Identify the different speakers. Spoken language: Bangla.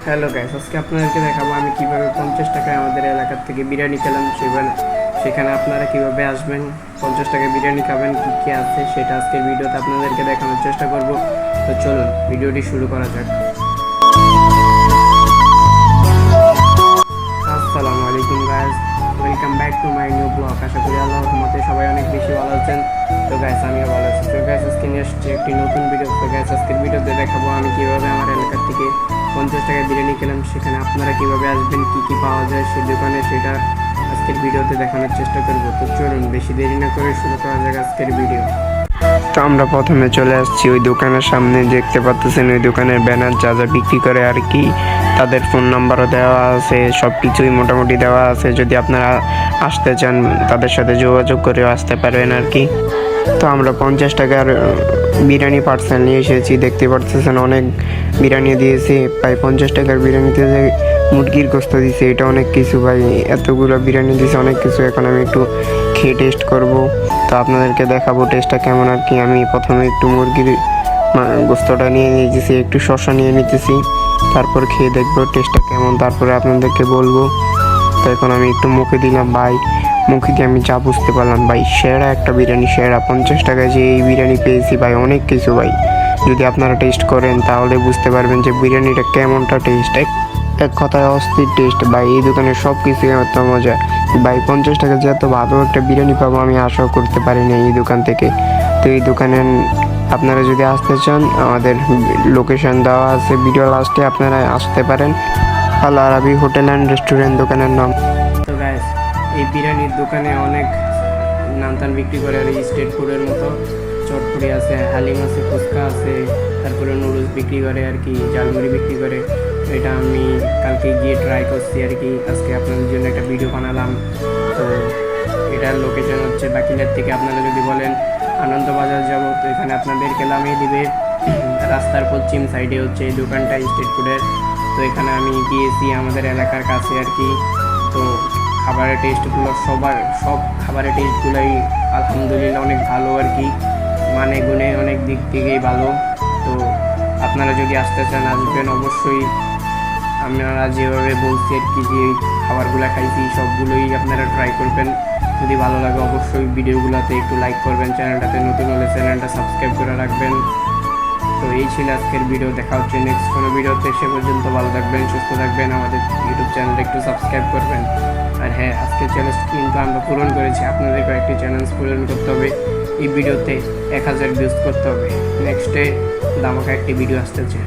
Speaker 1: হ্যালো গাইস, আজকে আপনাদেরকে দেখাবো আমি কিভাবে 50 টাকায় আমাদের এলাকার থেকে বিরিয়ানি খেলাম। সেখানে আপনারা কিভাবে আসবেন, 50 টাকায় বিরিয়ানি খাবেন, কী কী আছে সেটা আজকের ভিডিওতে আপনাদেরকে দেখানোর চেষ্টা করব। তো চলুন ভিডিওটি শুরু করা যাক। আসসালামু আলাইকুম guys, welcome back to my new blog. আশা করি আল্লাহর রহমতে সবাই অনেক বেশি ভালো আছেন। তো গাইস আমিও ভালো আছি। তো গাইস আজকে নিয়ে আসছি একটি নতুন ভিডিও। তো গাইস আজকের ভিডিওতে দেখাবো আমি কিভাবে আমার এলাকার থেকে 50 টাকায় বিরিয়ানি খেলাম। সেখানে আপনারা কিভাবে আসবেন, কী কী পাওয়া যায় সেই দোকানে, সেটা আজকের ভিডিওতে দেখানোর চেষ্টা করবো। তো চলুন বেশি দেরি না করে শুরু করা যাক আজকের ভিডিও। তো আমরা প্রথমে চলে আসছি ওই দোকানের সামনে। দেখতে পাচ্ছেন ওই দোকানের ব্যানার যা যা বিক্রি করে আর কি, তাদের ফোন নাম্বারও দেওয়া আছে, সব কিছুই মোটামুটি দেওয়া আছে। যদি আপনারা আসতে চান তাদের সাথে যোগাযোগ করেও আসতে পারবেন আর কি। তো আমরা 50 টাকার বিরিয়ানি পার্সেল নিয়ে এসেছি। দেখতে পাচ্ছেন অনেক বিরিয়ানি দিয়েছে। প্রায় 50 টাকার বিরিয়ানিতে যে মুরগির গোস্ত দিয়েছে, এটা অনেক কিছু ভাই। এতগুলো বিরিয়ানি দিয়েছে, অনেক কিছু। এখন আমি একটু খেয়ে টেস্ট করব। তো আপনাদেরকে দেখাবো টেস্টটা কেমন আর কি। আমি প্রথমে একটু মুরগির গোস্তটা নিয়ে নিয়েছি, একটু শসা নিয়ে নিতেছি, তারপর খেয়ে দেখবো টেস্টটা কেমন, তারপরে আপনাদেরকে বলবো। তো এখন আমি একটু মুখে দিলাম ভাই, মুখে দিয়ে আমি যা বুঝতে পারলাম ভাই, সেরা একটা বিরিয়ানি, সেরা। 50 টাকায় যে এই বিরিয়ানি পেয়েছি ভাই, অনেক কিছু ভাই। যদি আপনারা টেস্ট করেন তাহলে বুঝতে পারবেন যে বিরিয়ানিটা কেমনটা টেস্ট। এক কথায় অস্থির টেস্ট ভাই। এই দোকানের সব কিছু এত মজা ভাই। 50 টাকা যে এত ভালো একটা বিরিয়ানি পাবো আমি আশাও করতে পারিনি এই দোকান থেকে। তো এই দোকানে আপনারা যদি আসতে চান, আমাদের লোকেশন দেওয়া আছে ভিডিও লাস্টে, আপনারা আসতে পারেন। আল আরাবি হোটেল অ্যান্ড রেস্টুরেন্ট দোকানের নাম। তো গাইস, এই বিরিয়ানির দোকানে অনেক নানতান বিক্রি করে, আর এই স্ট্রিট ফুডের মতো চটপটি আছে, হালিম আছে, ফুচকা আছে, তারপরে নুডলস বিক্রি করে আর কি, ঝালমুড়ি বিক্রি করে। এটা আমি কালকে গিয়ে ট্রাই করছি আর কি। আজকে আপনাদের জন্য একটা ভিডিও বানালাম। তো এটার লোকেশন হচ্ছে বাকিলার থেকে। আপনারা যদি বলেন আনন্দবাজার যাব, তো এখানে আপনাদেরকে নামিয়ে দিবে। রাস্তার পশ্চিম সাইডে হচ্ছে এই দোকানটা স্ট্রিট ফুডের। তো এখানে আমি গিয়েছি আমাদের এলাকার কাছে আর কি। তো খাবারের টেস্টগুলো সব খাবারের টেস্টগুলোই আলহামদুলিল্লাহ অনেক ভালো আর কি, মানে গুণে অনেক দিক থেকেই ভালো। তো আপনারা যদি আসতে চান আসবেন অবশ্যই। আপনারা যেভাবে বলছি আর কি, যে খাবারগুলো খাইছি সবগুলোই আপনারা ট্রাই করবেন। যদি ভালো লাগে অবশ্যই ভিডিওগুলোতে একটু লাইক করবেন, চ্যানেলটাতে নতুন হলে চ্যানেলটা সাবস্ক্রাইব করে রাখবেন। তো এই ছিল আজকের ভিডিও। দেখা হচ্ছে নেক্সট কোনো ভিডিওতে। সে পর্যন্ত ভালো থাকবেন, সুস্থ থাকবেন। আমাদের ইউটিউব চ্যানেলটা একটু সাবস্ক্রাইব করবেন। আর হ্যাঁ, আজকের চ্যালেঞ্জ কিন্তু আমরা পূরণ করেছি। আপনাদের কয়েকটি চ্যালেঞ্জ পূরণ করতে হবে। এই ভিডিওতে 1000 ভিউজ করতে হবে। নেক্সটে ধামাকা একটি ভিডিও আসতেছে।